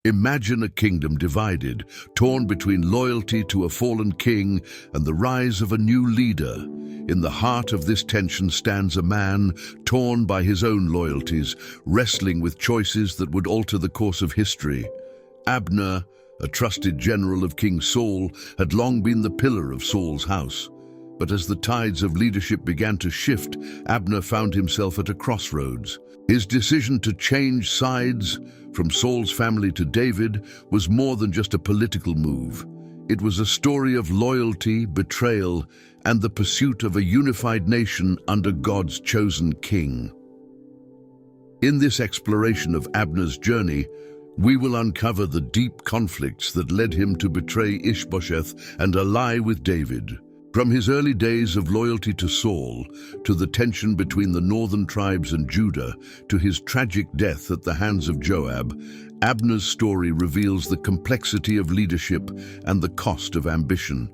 Imagine a kingdom divided, torn between loyalty to a fallen king and the rise of a new leader. In the heart of this tension stands a man torn by his own loyalties, wrestling with choices that would alter the course of history. Abner, a trusted general of King Saul, had long been the pillar of Saul's house. But as the tides of leadership began to shift, Abner found himself at a crossroads. His decision to change sides from Saul's family to David was more than just a political move. It was a story of loyalty, betrayal, and the pursuit of a unified nation under God's chosen king. In this exploration of Abner's journey, we will uncover the deep conflicts that led him to betray Ishbosheth and ally with David. From his early days of loyalty to Saul, to the tension between the northern tribes and Judah, to his tragic death at the hands of Joab, Abner's story reveals the complexity of leadership and the cost of ambition.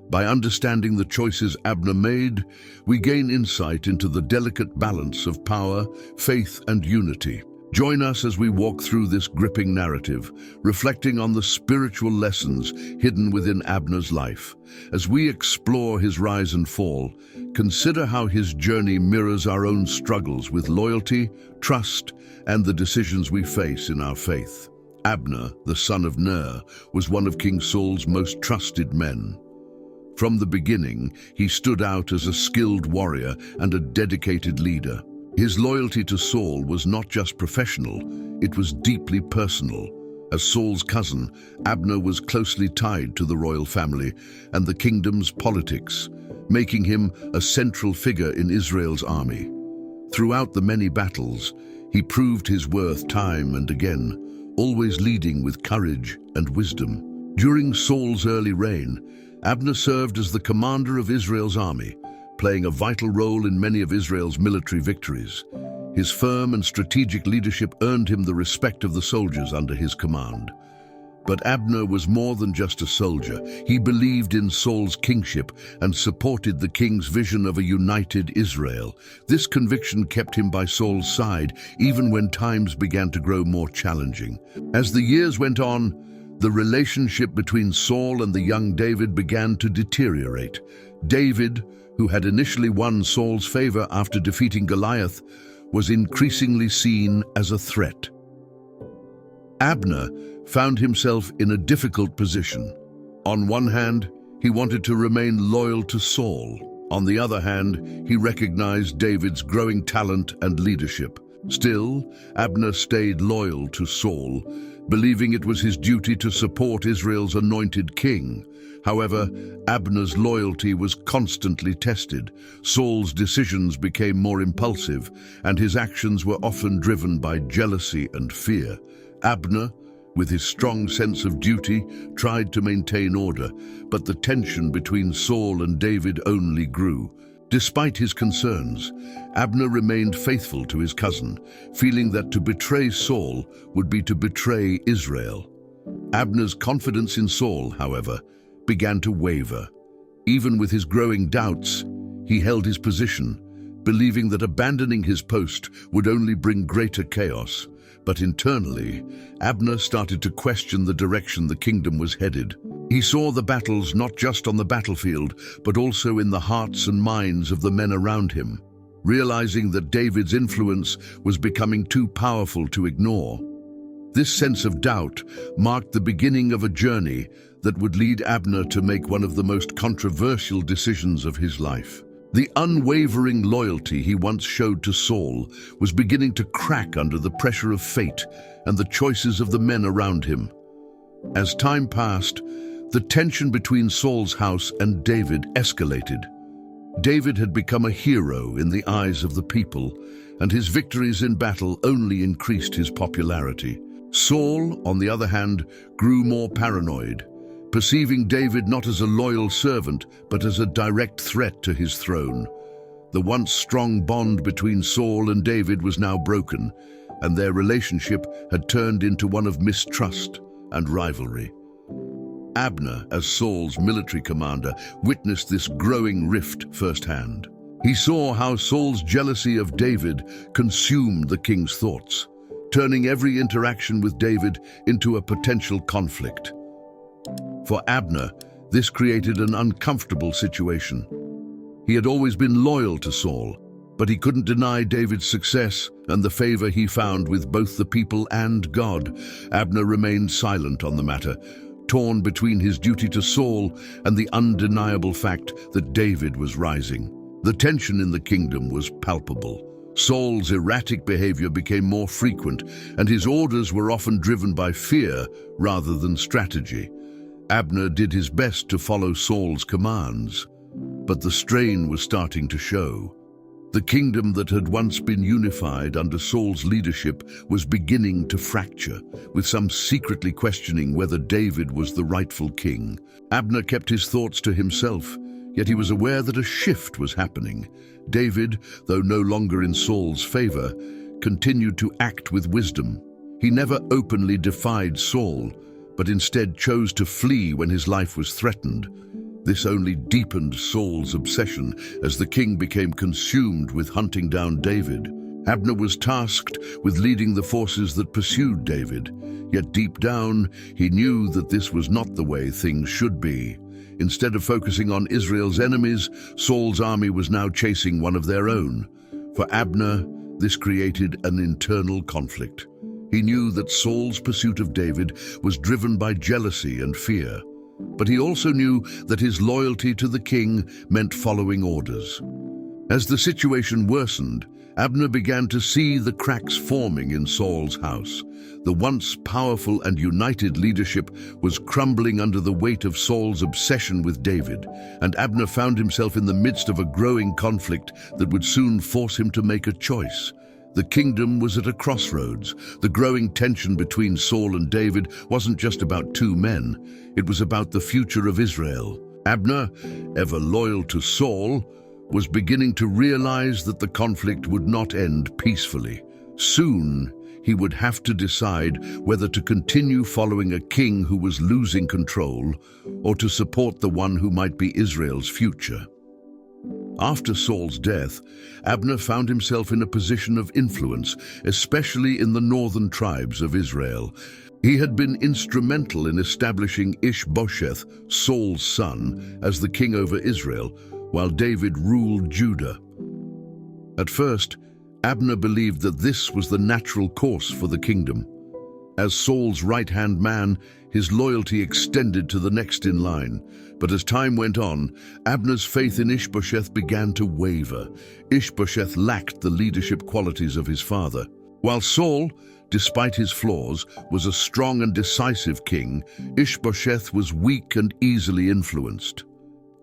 By understanding the choices Abner made, we gain insight into the delicate balance of power, faith, and unity. Join us as we walk through this gripping narrative, reflecting on the spiritual lessons hidden within Abner's life. As we explore his rise and fall, consider how his journey mirrors our own struggles with loyalty, trust, and the decisions we face in our faith. Abner, the son of Ner, was one of King Saul's most trusted men. From the beginning, he stood out as a skilled warrior and a dedicated leader. His loyalty to Saul was not just professional, it was deeply personal. As Saul's cousin, Abner was closely tied to the royal family and the kingdom's politics, making him a central figure in Israel's army. Throughout the many battles, he proved his worth time and again, always leading with courage and wisdom. During Saul's early reign, Abner served as the commander of Israel's army, playing a vital role in many of Israel's military victories. His firm and strategic leadership earned him the respect of the soldiers under his command. But Abner was more than just a soldier. He believed in Saul's kingship and supported the king's vision of a united Israel. This conviction kept him by Saul's side, even when times began to grow more challenging. As the years went on, the relationship between Saul and the young David began to deteriorate. David, who had initially won Saul's favor after defeating Goliath, was increasingly seen as a threat. Abner found himself in a difficult position. On one hand, he wanted to remain loyal to Saul. On the other hand, he recognized David's growing talent and leadership. Still, Abner stayed loyal to Saul, believing it was his duty to support Israel's anointed king. However, Abner's loyalty was constantly tested. Saul's decisions became more impulsive, and his actions were often driven by jealousy and fear. Abner, with his strong sense of duty, tried to maintain order, but the tension between Saul and David only grew. Despite his concerns, Abner remained faithful to his cousin, feeling that to betray Saul would be to betray Israel. Abner's confidence in Saul, however, began to waver. Even with his growing doubts, he held his position, believing that abandoning his post would only bring greater chaos. But internally, Abner started to question the direction the kingdom was headed. He saw the battles not just on the battlefield, but also in the hearts and minds of the men around him. Realizing that David's influence was becoming too powerful to ignore, this sense of doubt marked the beginning of a journey that would lead Abner to make one of the most controversial decisions of his life. The unwavering loyalty he once showed to Saul was beginning to crack under the pressure of fate and the choices of the men around him. As time passed, the tension between Saul's house and David escalated. David had become a hero in the eyes of the people, and his victories in battle only increased his popularity. Saul, on the other hand, grew more paranoid, perceiving David not as a loyal servant, but as a direct threat to his throne. The once strong bond between Saul and David was now broken, and their relationship had turned into one of mistrust and rivalry. Abner, as Saul's military commander, witnessed this growing rift firsthand. He saw how Saul's jealousy of David consumed the king's thoughts, turning every interaction with David into a potential conflict. For Abner, this created an uncomfortable situation. He had always been loyal to Saul, but he couldn't deny David's success and the favor he found with both the people and God. Abner remained silent on the matter, torn between his duty to Saul and the undeniable fact that David was rising. The tension in the kingdom was palpable. Saul's erratic behavior became more frequent, and his orders were often driven by fear rather than strategy. Abner did his best to follow Saul's commands, but the strain was starting to show. The kingdom that had once been unified under Saul's leadership was beginning to fracture, with some secretly questioning whether David was the rightful king. Abner kept his thoughts to himself, yet he was aware that a shift was happening. David, though no longer in Saul's favor, continued to act with wisdom. He never openly defied Saul, but instead chose to flee when his life was threatened. This only deepened Saul's obsession as the king became consumed with hunting down David. Abner was tasked with leading the forces that pursued David, yet deep down he knew that this was not the way things should be. Instead of focusing on Israel's enemies, Saul's army was now chasing one of their own. For Abner, this created an internal conflict. He knew that Saul's pursuit of David was driven by jealousy and fear, but he also knew that his loyalty to the king meant following orders. As the situation worsened, Abner began to see the cracks forming in Saul's house. The once powerful and united leadership was crumbling under the weight of Saul's obsession with David, and Abner found himself in the midst of a growing conflict that would soon force him to make a choice. The kingdom was at a crossroads. The growing tension between Saul and David wasn't just about two men. It was about the future of Israel. Abner, ever loyal to Saul, was beginning to realize that the conflict would not end peacefully. Soon, he would have to decide whether to continue following a king who was losing control or to support the one who might be Israel's future. After Saul's death, Abner found himself in a position of influence, especially in the northern tribes of Israel. He had been instrumental in establishing Ishbosheth, Saul's son, as the king over Israel, while David ruled Judah. At first, Abner believed that this was the natural course for the kingdom. As Saul's right-hand man, his loyalty extended to the next in line. But as time went on, Abner's faith in Ishbosheth began to waver. Ishbosheth lacked the leadership qualities of his father. While Saul, despite his flaws, was a strong and decisive king, Ishbosheth was weak and easily influenced.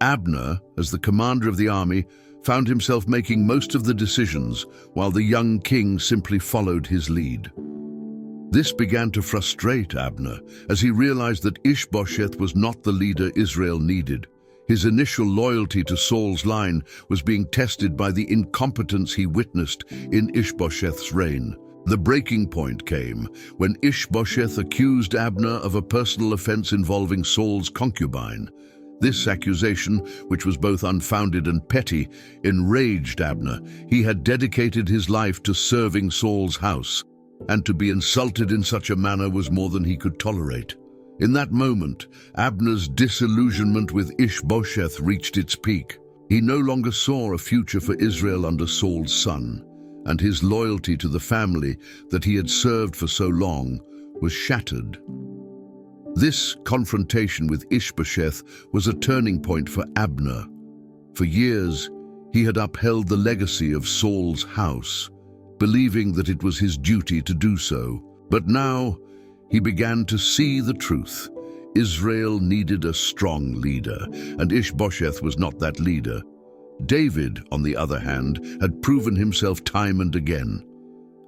Abner, as the commander of the army, found himself making most of the decisions, while the young king simply followed his lead. This began to frustrate Abner, as he realized that Ishbosheth was not the leader Israel needed. His initial loyalty to Saul's line was being tested by the incompetence he witnessed in Ishbosheth's reign. The breaking point came when Ishbosheth accused Abner of a personal offense involving Saul's concubine. This accusation, which was both unfounded and petty, enraged Abner. He had dedicated his life to serving Saul's house, and to be insulted in such a manner was more than he could tolerate. In that moment, Abner's disillusionment with Ishbosheth reached its peak. He no longer saw a future for Israel under Saul's son, and his loyalty to the family that he had served for so long was shattered. This confrontation with Ishbosheth was a turning point for Abner. For years, he had upheld the legacy of Saul's house, believing that it was his duty to do so. But now, he began to see the truth. Israel needed a strong leader, and Ishbosheth was not that leader. David, on the other hand, had proven himself time and again.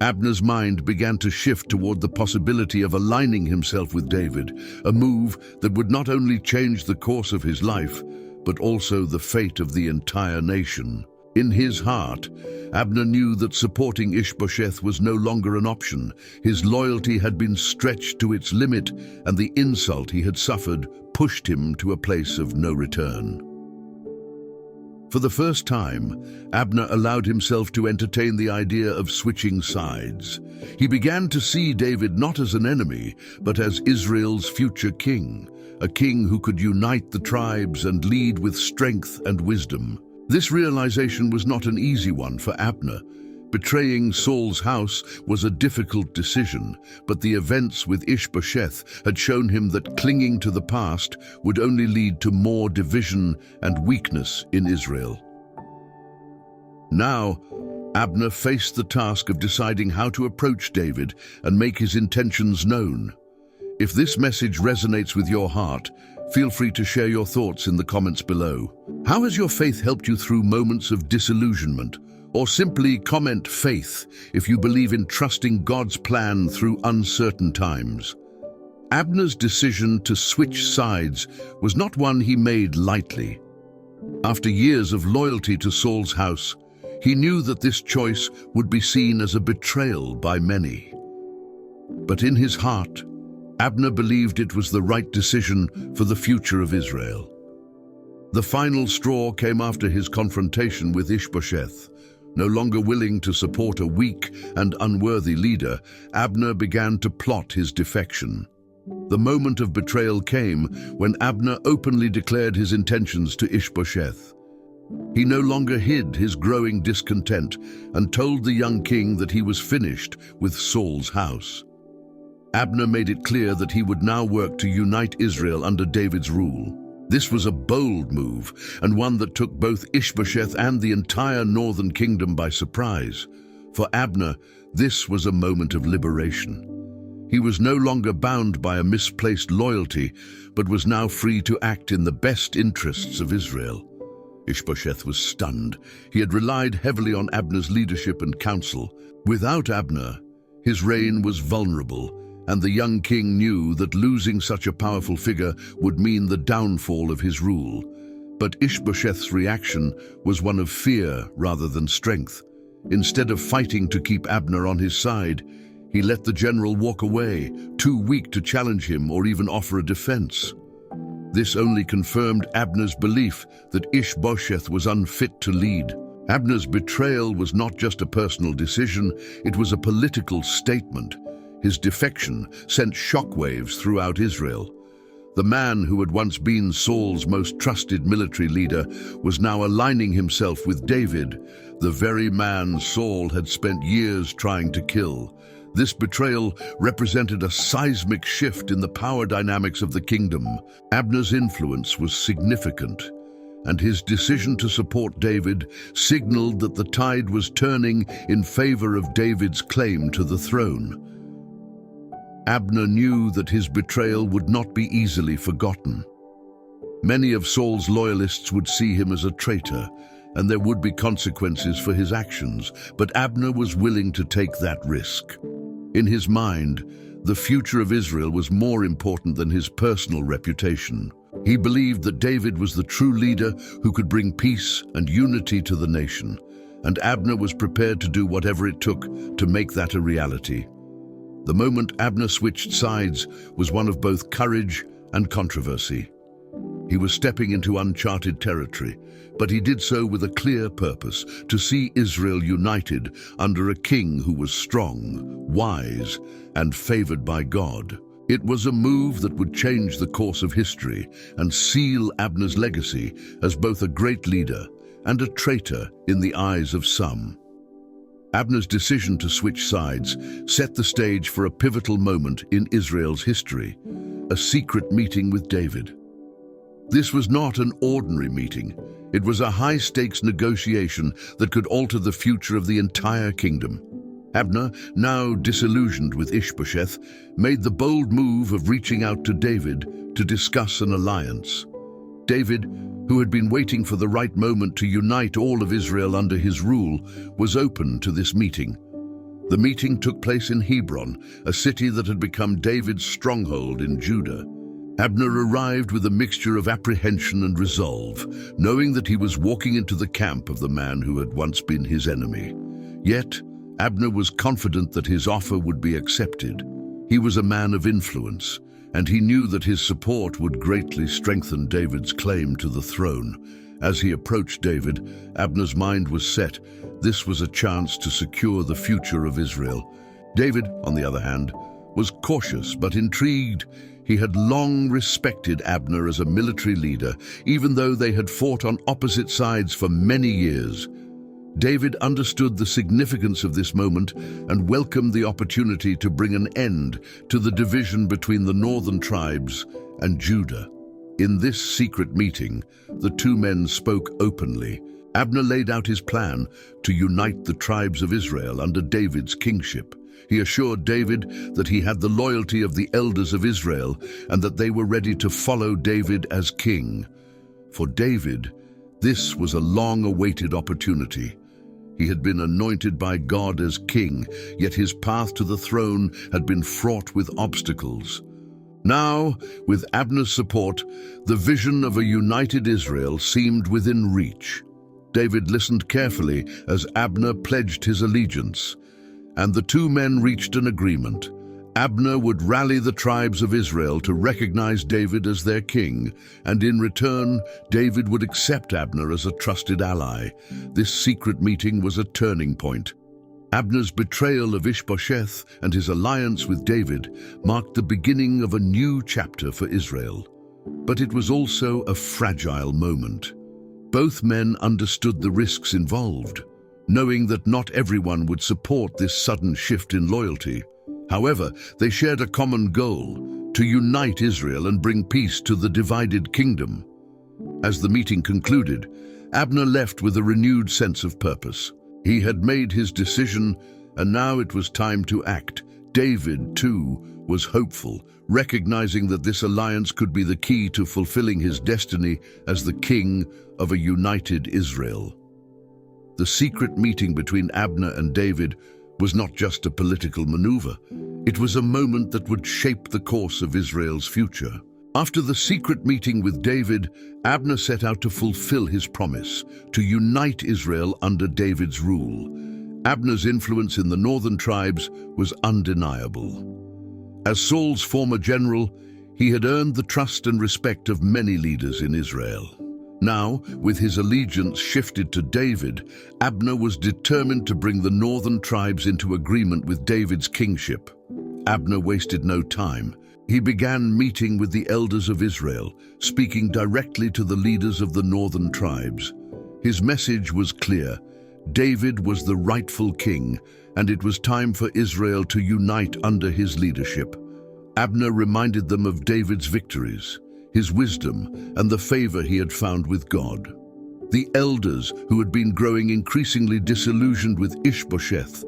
Abner's mind began to shift toward the possibility of aligning himself with David, a move that would not only change the course of his life, but also the fate of the entire nation. In his heart, Abner knew that supporting Ishbosheth was no longer an option. His loyalty had been stretched to its limit, and the insult he had suffered pushed him to a place of no return. For the first time, Abner allowed himself to entertain the idea of switching sides. He began to see David not as an enemy, but as Israel's future king, a king who could unite the tribes and lead with strength and wisdom. This realization was not an easy one for Abner. Betraying Saul's house was a difficult decision, but the events with Ishbosheth had shown him that clinging to the past would only lead to more division and weakness in Israel. Now, Abner faced the task of deciding how to approach David and make his intentions known. If this message resonates with your heart, feel free to share your thoughts in the comments below. How has your faith helped you through moments of disillusionment? Or simply comment faith if you believe in trusting God's plan through uncertain times. Abner's decision to switch sides was not one he made lightly. After years of loyalty to Saul's house, he knew that this choice would be seen as a betrayal by many. But in his heart, Abner believed it was the right decision for the future of Israel. The final straw came after his confrontation with Ishbosheth. No longer willing to support a weak and unworthy leader, Abner began to plot his defection. The moment of betrayal came when Abner openly declared his intentions to Ishbosheth. He no longer hid his growing discontent and told the young king that he was finished with Saul's house. Abner made it clear that he would now work to unite Israel under David's rule. This was a bold move, and one that took both Ishbosheth and the entire northern kingdom by surprise. For Abner, this was a moment of liberation. He was no longer bound by a misplaced loyalty, but was now free to act in the best interests of Israel. Ishbosheth was stunned. He had relied heavily on Abner's leadership and counsel. Without Abner, his reign was vulnerable, and the young king knew that losing such a powerful figure would mean the downfall of his rule. But Ishbosheth's reaction was one of fear rather than strength. Instead of fighting to keep Abner on his side, he let the general walk away, too weak to challenge him or even offer a defense. This only confirmed Abner's belief that Ishbosheth was unfit to lead. Abner's betrayal was not just a personal decision, it was a political statement. His defection sent shockwaves throughout Israel. The man who had once been Saul's most trusted military leader was now aligning himself with David, the very man Saul had spent years trying to kill. This betrayal represented a seismic shift in the power dynamics of the kingdom. Abner's influence was significant, and his decision to support David signaled that the tide was turning in favor of David's claim to the throne. Abner knew that his betrayal would not be easily forgotten. Many of Saul's loyalists would see him as a traitor, and there would be consequences for his actions, but Abner was willing to take that risk. In his mind, the future of Israel was more important than his personal reputation. He believed that David was the true leader who could bring peace and unity to the nation, and Abner was prepared to do whatever it took to make that a reality. The moment Abner switched sides was one of both courage and controversy. He was stepping into uncharted territory, but he did so with a clear purpose: to see Israel united under a king who was strong, wise, and favored by God. It was a move that would change the course of history and seal Abner's legacy as both a great leader and a traitor in the eyes of some. Abner's decision to switch sides set the stage for a pivotal moment in Israel's history: a secret meeting with David. This was not an ordinary meeting. It was a high-stakes negotiation that could alter the future of the entire kingdom. Abner, now disillusioned with Ishbosheth, made the bold move of reaching out to David to discuss an alliance. David, who had been waiting for the right moment to unite all of Israel under his rule, was open to this meeting. The meeting took place in Hebron, a city that had become David's stronghold in Judah. Abner arrived with a mixture of apprehension and resolve, knowing that he was walking into the camp of the man who had once been his enemy. Yet, Abner was confident that his offer would be accepted. He was a man of influence, and he knew that his support would greatly strengthen David's claim to the throne. As he approached David, Abner's mind was set. This was a chance to secure the future of Israel. David, on the other hand, was cautious but intrigued. He had long respected Abner as a military leader, even though they had fought on opposite sides for many years. David understood the significance of this moment and welcomed the opportunity to bring an end to the division between the northern tribes and Judah. In this secret meeting, the two men spoke openly. Abner laid out his plan to unite the tribes of Israel under David's kingship. He assured David that he had the loyalty of the elders of Israel and that they were ready to follow David as king. For David, this was a long-awaited opportunity. He had been anointed by God as king, yet his path to the throne had been fraught with obstacles. Now, with Abner's support, the vision of a united Israel seemed within reach. David listened carefully as Abner pledged his allegiance, and the two men reached an agreement. Abner would rally the tribes of Israel to recognize David as their king, and in return, David would accept Abner as a trusted ally. This secret meeting was a turning point. Abner's betrayal of Ishbosheth and his alliance with David marked the beginning of a new chapter for Israel. But it was also a fragile moment. Both men understood the risks involved, knowing that not everyone would support this sudden shift in loyalty. However, they shared a common goal: to unite Israel and bring peace to the divided kingdom. As the meeting concluded, Abner left with a renewed sense of purpose. He had made his decision, and now it was time to act. David, too, was hopeful, recognizing that this alliance could be the key to fulfilling his destiny as the king of a united Israel. The secret meeting between Abner and David was not just a political maneuver. It was a moment that would shape the course of Israel's future. After the secret meeting with David, Abner set out to fulfill his promise, to unite Israel under David's rule. Abner's influence in the northern tribes was undeniable. As Saul's former general, he had earned the trust and respect of many leaders in Israel. Now, with his allegiance shifted to David, Abner was determined to bring the northern tribes into agreement with David's kingship. Abner wasted no time. He began meeting with the elders of Israel, speaking directly to the leaders of the northern tribes. His message was clear: David was the rightful king, and it was time for Israel to unite under his leadership. Abner reminded them of David's victories, his wisdom, and the favor he had found with God. The elders, who had been growing increasingly disillusioned with Ishbosheth,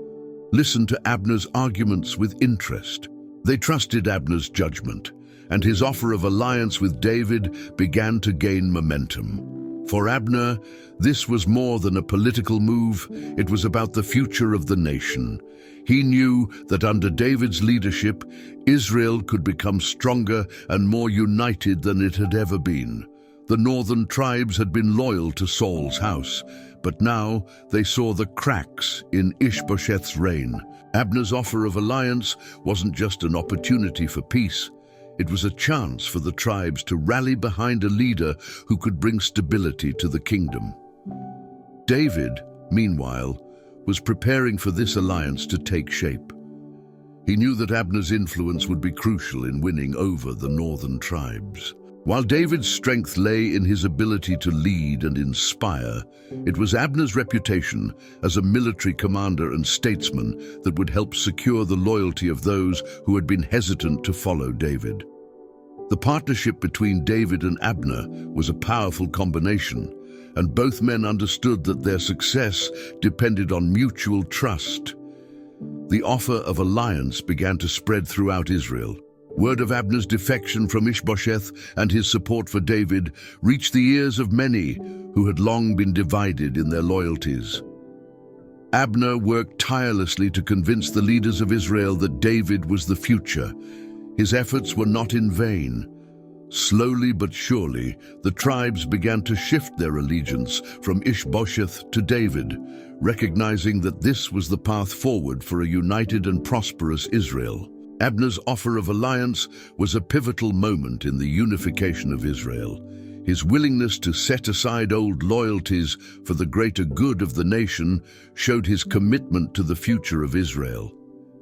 listened to Abner's arguments with interest. They trusted Abner's judgment, and his offer of alliance with David began to gain momentum. For Abner, this was more than a political move. It was about the future of the nation. He knew that under David's leadership, Israel could become stronger and more united than it had ever been. The northern tribes had been loyal to Saul's house, but now they saw the cracks in Ishbosheth's reign. Abner's offer of alliance wasn't just an opportunity for peace. It was a chance for the tribes to rally behind a leader who could bring stability to the kingdom. David, meanwhile, was preparing for this alliance to take shape. He knew that Abner's influence would be crucial in winning over the northern tribes. While David's strength lay in his ability to lead and inspire, it was Abner's reputation as a military commander and statesman that would help secure the loyalty of those who had been hesitant to follow David. The partnership between David and Abner was a powerful combination, and both men understood that their success depended on mutual trust. The offer of alliance began to spread throughout Israel. Word of Abner's defection from Ishbosheth and his support for David reached the ears of many who had long been divided in their loyalties. Abner worked tirelessly to convince the leaders of Israel that David was the future. His efforts were not in vain. Slowly but surely, the tribes began to shift their allegiance from Ishbosheth to David, recognizing that this was the path forward for a united and prosperous Israel. Abner's offer of alliance was a pivotal moment in the unification of Israel. His willingness to set aside old loyalties for the greater good of the nation showed his commitment to the future of Israel.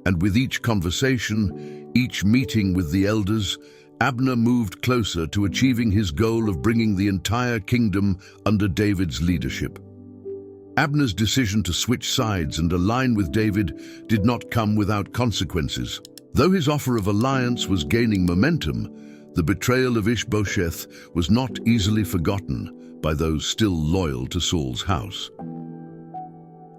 And with each conversation, each meeting with the elders, Abner moved closer to achieving his goal of bringing the entire kingdom under David's leadership. Abner's decision to switch sides and align with David did not come without consequences. Though his offer of alliance was gaining momentum, the betrayal of Ishbosheth was not easily forgotten by those still loyal to Saul's house.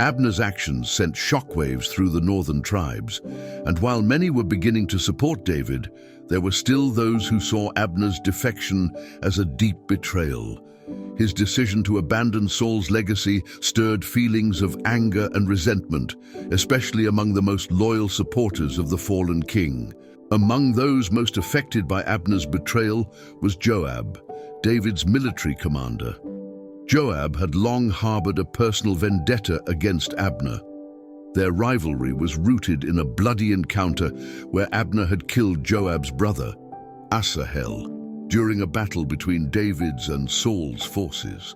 Abner's actions sent shockwaves through the northern tribes, and while many were beginning to support David, there were still those who saw Abner's defection as a deep betrayal. His decision to abandon Saul's legacy stirred feelings of anger and resentment, especially among the most loyal supporters of the fallen king. Among those most affected by Abner's betrayal was Joab, David's military commander. Joab had long harbored a personal vendetta against Abner. Their rivalry was rooted in a bloody encounter where Abner had killed Joab's brother, Asahel, during a battle between David's and Saul's forces.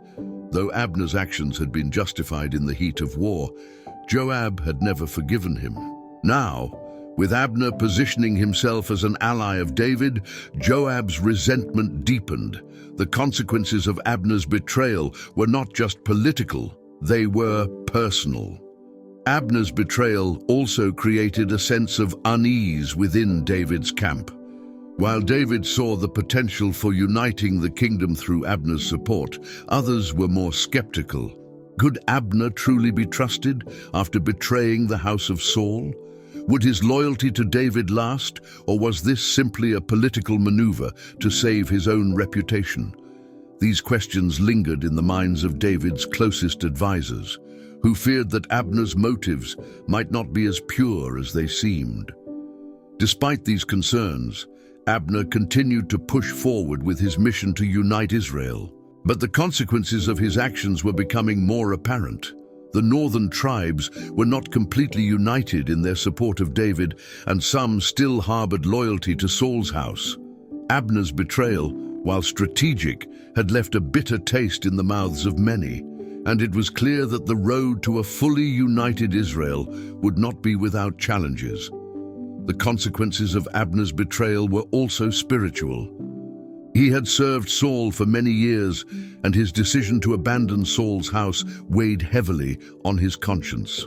Though Abner's actions had been justified in the heat of war, Joab had never forgiven him. Now, with Abner positioning himself as an ally of David, Joab's resentment deepened. The consequences of Abner's betrayal were not just political, they were personal. Abner's betrayal also created a sense of unease within David's camp. While David saw the potential for uniting the kingdom through Abner's support, others were more skeptical. Could Abner truly be trusted after betraying the house of Saul? Would his loyalty to David last, or was this simply a political maneuver to save his own reputation? These questions lingered in the minds of David's closest advisors, who feared that Abner's motives might not be as pure as they seemed. Despite these concerns, Abner continued to push forward with his mission to unite Israel. But the consequences of his actions were becoming more apparent. The northern tribes were not completely united in their support of David, and some still harbored loyalty to Saul's house. Abner's betrayal, while strategic, had left a bitter taste in the mouths of many, and it was clear that the road to a fully united Israel would not be without challenges. The consequences of Abner's betrayal were also spiritual. He had served Saul for many years, and his decision to abandon Saul's house weighed heavily on his conscience.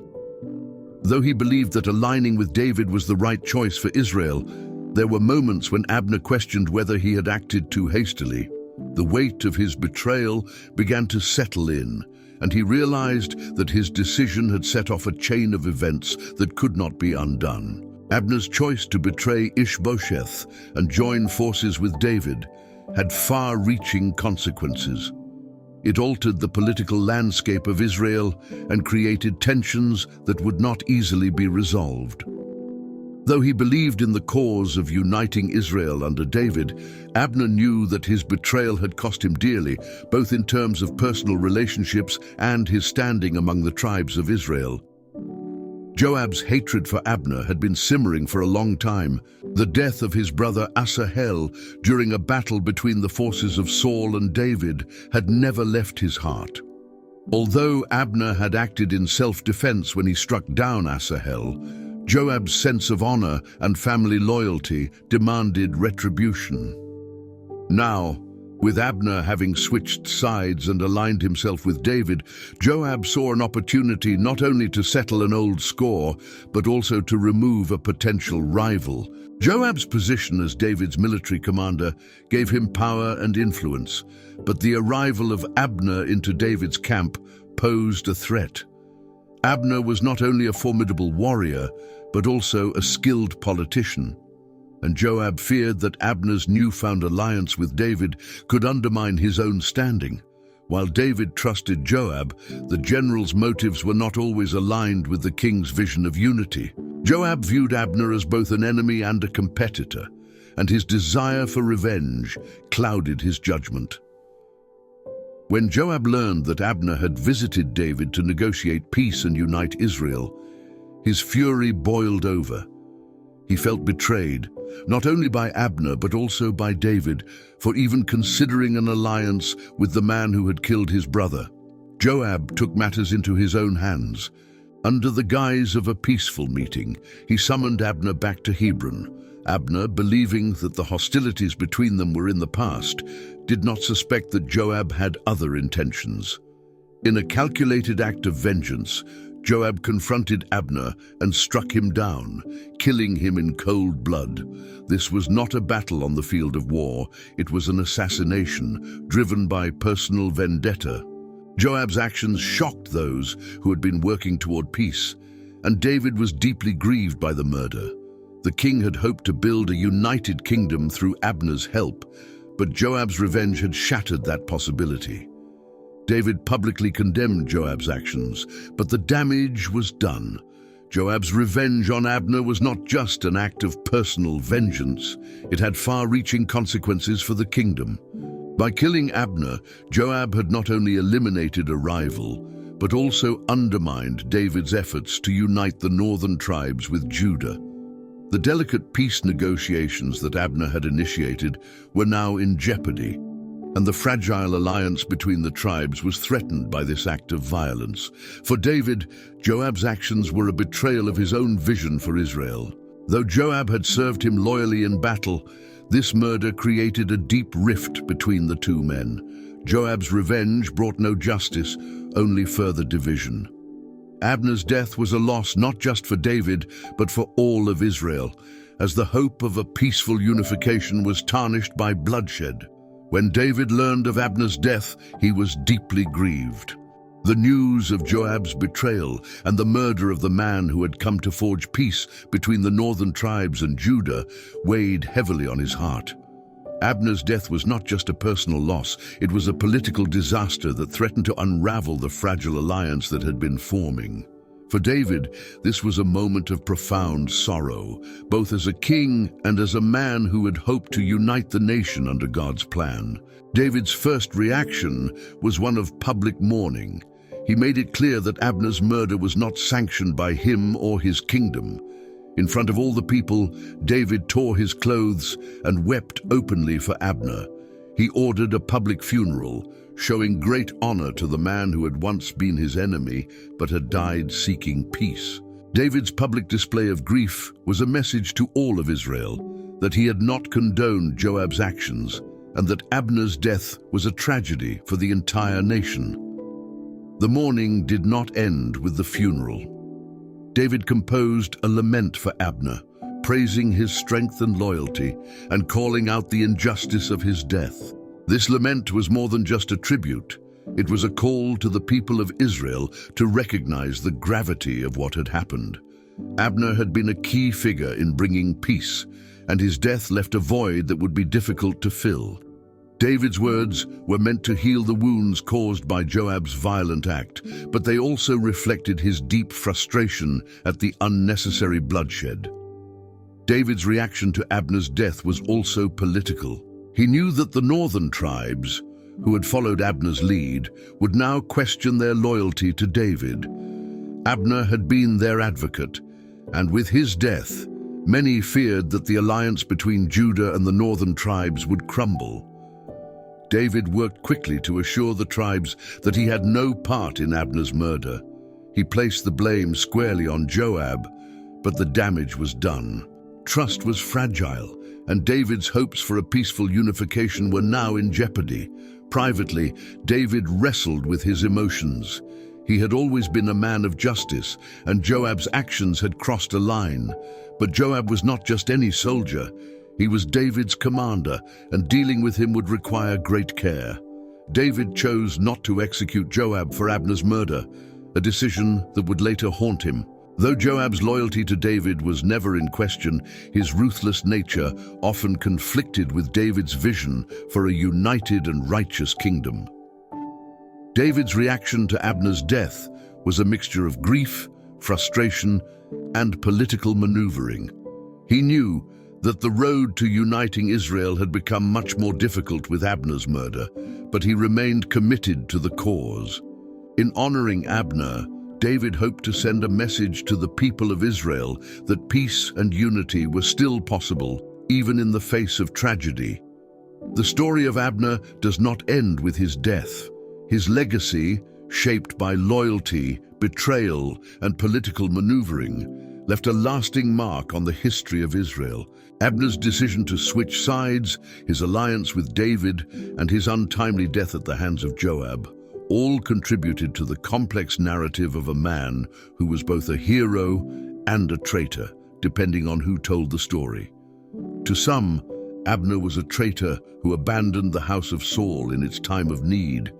Though he believed that aligning with David was the right choice for Israel, there were moments when Abner questioned whether he had acted too hastily. The weight of his betrayal began to settle in, and he realized that his decision had set off a chain of events that could not be undone. Abner's choice to betray Ishbosheth and join forces with David had far-reaching consequences. It altered the political landscape of Israel and created tensions that would not easily be resolved. Though he believed in the cause of uniting Israel under David, Abner knew that his betrayal had cost him dearly, both in terms of personal relationships and his standing among the tribes of Israel. Joab's hatred for Abner had been simmering for a long time. The death of his brother Asahel during a battle between the forces of Saul and David had never left his heart. Although Abner had acted in self-defense when he struck down Asahel, Joab's sense of honor and family loyalty demanded retribution. Now, with Abner having switched sides and aligned himself with David, Joab saw an opportunity not only to settle an old score, but also to remove a potential rival. Joab's position as David's military commander gave him power and influence, but the arrival of Abner into David's camp posed a threat. Abner was not only a formidable warrior, but also a skilled politician. And Joab feared that Abner's newfound alliance with David could undermine his own standing. While David trusted Joab, the general's motives were not always aligned with the king's vision of unity. Joab viewed Abner as both an enemy and a competitor, and his desire for revenge clouded his judgment. When Joab learned that Abner had visited David to negotiate peace and unite Israel, his fury boiled over. He felt betrayed, not only by Abner but also by David, for even considering an alliance with the man who had killed his brother. Joab took matters into his own hands. Under the guise of a peaceful meeting, he summoned Abner back to Hebron. Abner, believing that the hostilities between them were in the past, did not suspect that Joab had other intentions. In a calculated act of vengeance, Joab confronted Abner and struck him down, killing him in cold blood. This was not a battle on the field of war, it was an assassination, driven by personal vendetta. Joab's actions shocked those who had been working toward peace, and David was deeply grieved by the murder. The king had hoped to build a united kingdom through Abner's help, but Joab's revenge had shattered that possibility. David publicly condemned Joab's actions, but the damage was done. Joab's revenge on Abner was not just an act of personal vengeance, it had far-reaching consequences for the kingdom. By killing Abner, Joab had not only eliminated a rival, but also undermined David's efforts to unite the northern tribes with Judah. The delicate peace negotiations that Abner had initiated were now in jeopardy, and the fragile alliance between the tribes was threatened by this act of violence. For David, Joab's actions were a betrayal of his own vision for Israel. Though Joab had served him loyally in battle, this murder created a deep rift between the two men. Joab's revenge brought no justice, only further division. Abner's death was a loss not just for David, but for all of Israel, as the hope of a peaceful unification was tarnished by bloodshed. When David learned of Abner's death, he was deeply grieved. The news of Joab's betrayal and the murder of the man who had come to forge peace between the northern tribes and Judah weighed heavily on his heart. Abner's death was not just a personal loss, it was a political disaster that threatened to unravel the fragile alliance that had been forming. For David, this was a moment of profound sorrow, both as a king and as a man who had hoped to unite the nation under God's plan. David's first reaction was one of public mourning. He made it clear that Abner's murder was not sanctioned by him or his kingdom. In front of all the people, David tore his clothes and wept openly for Abner. He ordered a public funeral, showing great honor to the man who had once been his enemy but had died seeking peace. David's public display of grief was a message to all of Israel that he had not condoned Joab's actions and that Abner's death was a tragedy for the entire nation. The mourning did not end with the funeral. David composed a lament for Abner, praising his strength and loyalty and calling out the injustice of his death. This lament was more than just a tribute. It was a call to the people of Israel to recognize the gravity of what had happened. Abner had been a key figure in bringing peace, and his death left a void that would be difficult to fill. David's words were meant to heal the wounds caused by Joab's violent act, but they also reflected his deep frustration at the unnecessary bloodshed. David's reaction to Abner's death was also political. He knew that the northern tribes, who had followed Abner's lead, would now question their loyalty to David. Abner had been their advocate, and with his death, many feared that the alliance between Judah and the northern tribes would crumble. David worked quickly to assure the tribes that he had no part in Abner's murder. He placed the blame squarely on Joab, but the damage was done. Trust was fragile, and David's hopes for a peaceful unification were now in jeopardy. Privately, David wrestled with his emotions. He had always been a man of justice, and Joab's actions had crossed a line. But Joab was not just any soldier. He was David's commander, and dealing with him would require great care. David chose not to execute Joab for Abner's murder, a decision that would later haunt him. Though Joab's loyalty to David was never in question, his ruthless nature often conflicted with David's vision for a united and righteous kingdom. David's reaction to Abner's death was a mixture of grief, frustration, and political maneuvering. He knew that the road to uniting Israel had become much more difficult with Abner's murder, but he remained committed to the cause. In honoring Abner, David hoped to send a message to the people of Israel that peace and unity were still possible. even in the face of tragedy. The story of Abner does not end with his death. His legacy, shaped by loyalty, betrayal, and political maneuvering, left a lasting mark on the history of Israel. Abner's decision to switch sides, his alliance with David, and his untimely death at the hands of Joab all contributed to the complex narrative of a man who was both a hero and a traitor, depending on who told the story. To some, Abner was a traitor who abandoned the house of Saul in its time of need.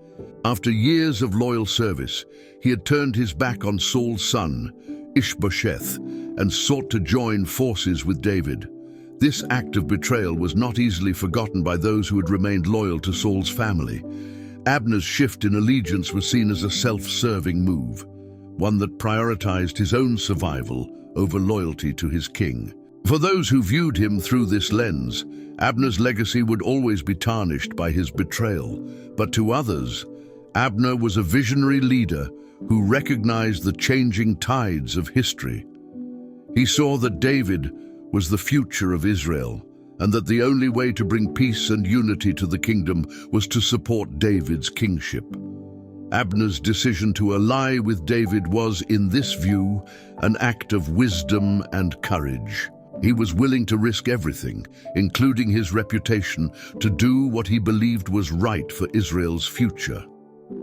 After years of loyal service, he had turned his back on Saul's son, Ishbosheth, and sought to join forces with David. This act of betrayal was not easily forgotten by those who had remained loyal to Saul's family. Abner's shift in allegiance was seen as a self-serving move, one that prioritized his own survival over loyalty to his king. For those who viewed him through this lens, Abner's legacy would always be tarnished by his betrayal. But to others, Abner was a visionary leader who recognized the changing tides of history. He saw that David was the future of Israel, and that the only way to bring peace and unity to the kingdom was to support David's kingship. Abner's decision to ally with David was, in this view, an act of wisdom and courage. He was willing to risk everything, including his reputation, to do what he believed was right for Israel's future.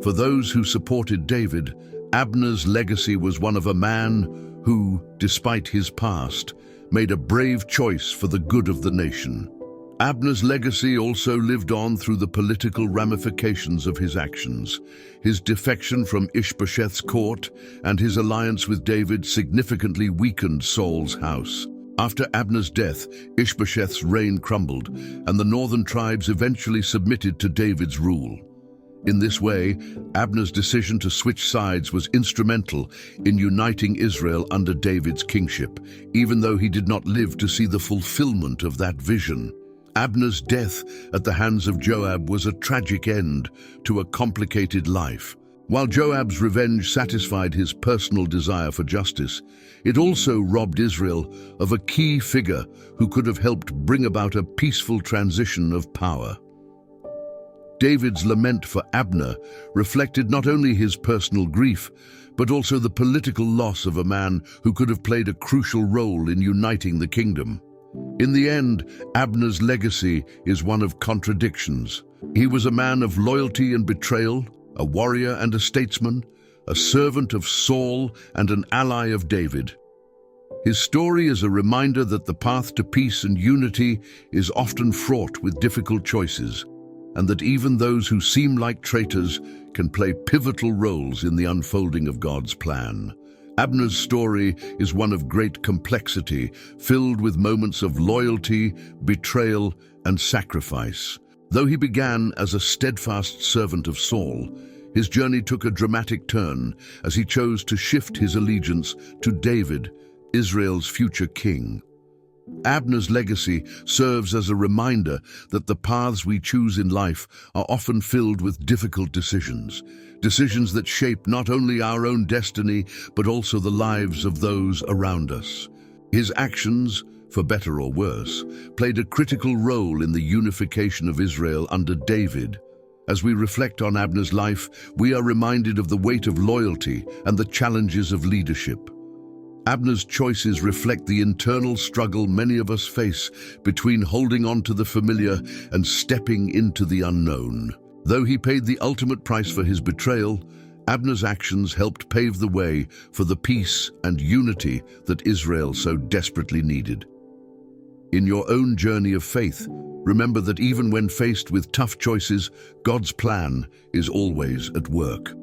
For those who supported David, Abner's legacy was one of a man who, despite his past, made a brave choice for the good of the nation. Abner's legacy also lived on through the political ramifications of his actions. His defection from Ishbosheth's court and his alliance with David significantly weakened Saul's house. After Abner's death, Ishbosheth's reign crumbled, and the northern tribes eventually submitted to David's rule. In this way, Abner's decision to switch sides was instrumental in uniting Israel under David's kingship, even though he did not live to see the fulfillment of that vision. Abner's death at the hands of Joab was a tragic end to a complicated life. While Joab's revenge satisfied his personal desire for justice, it also robbed Israel of a key figure who could have helped bring about a peaceful transition of power. David's lament for Abner reflected not only his personal grief, but also the political loss of a man who could have played a crucial role in uniting the kingdom. In the end, Abner's legacy is one of contradictions. He was a man of loyalty and betrayal, a warrior and a statesman, a servant of Saul and an ally of David. His story is a reminder that the path to peace and unity is often fraught with difficult choices, and that even those who seem like traitors can play pivotal roles in the unfolding of God's plan. Abner's story is one of great complexity, filled with moments of loyalty, betrayal, and sacrifice. Though he began as a steadfast servant of Saul, his journey took a dramatic turn as he chose to shift his allegiance to David, Israel's future king. Abner's legacy serves as a reminder that the paths we choose in life are often filled with difficult decisions that shape not only our own destiny, but also the lives of those around us. His actions, for better or worse, played a critical role in the unification of Israel under David. As we reflect on Abner's life, we are reminded of the weight of loyalty and the challenges of leadership. Abner's choices reflect the internal struggle many of us face between holding on to the familiar and stepping into the unknown. Though he paid the ultimate price for his betrayal, Abner's actions helped pave the way for the peace and unity that Israel so desperately needed. In your own journey of faith, remember that even when faced with tough choices, God's plan is always at work.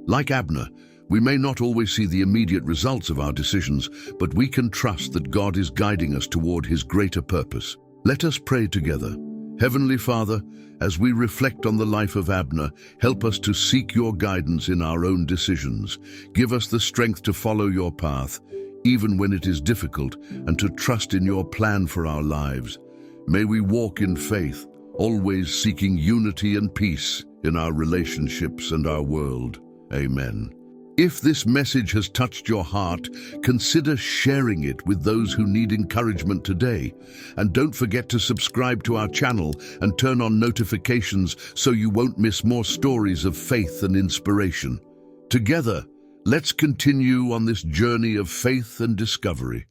Like Abner, we may not always see the immediate results of our decisions, but we can trust that God is guiding us toward His greater purpose. Let us pray together. Heavenly Father, as we reflect on the life of Abner, help us to seek your guidance in our own decisions. Give us the strength to follow your path, even when it is difficult, and to trust in your plan for our lives. May we walk in faith, always seeking unity and peace in our relationships and our world. Amen. If this message has touched your heart, consider sharing it with those who need encouragement today. And don't forget to subscribe to our channel and turn on notifications so you won't miss more stories of faith and inspiration. Together, let's continue on this journey of faith and discovery.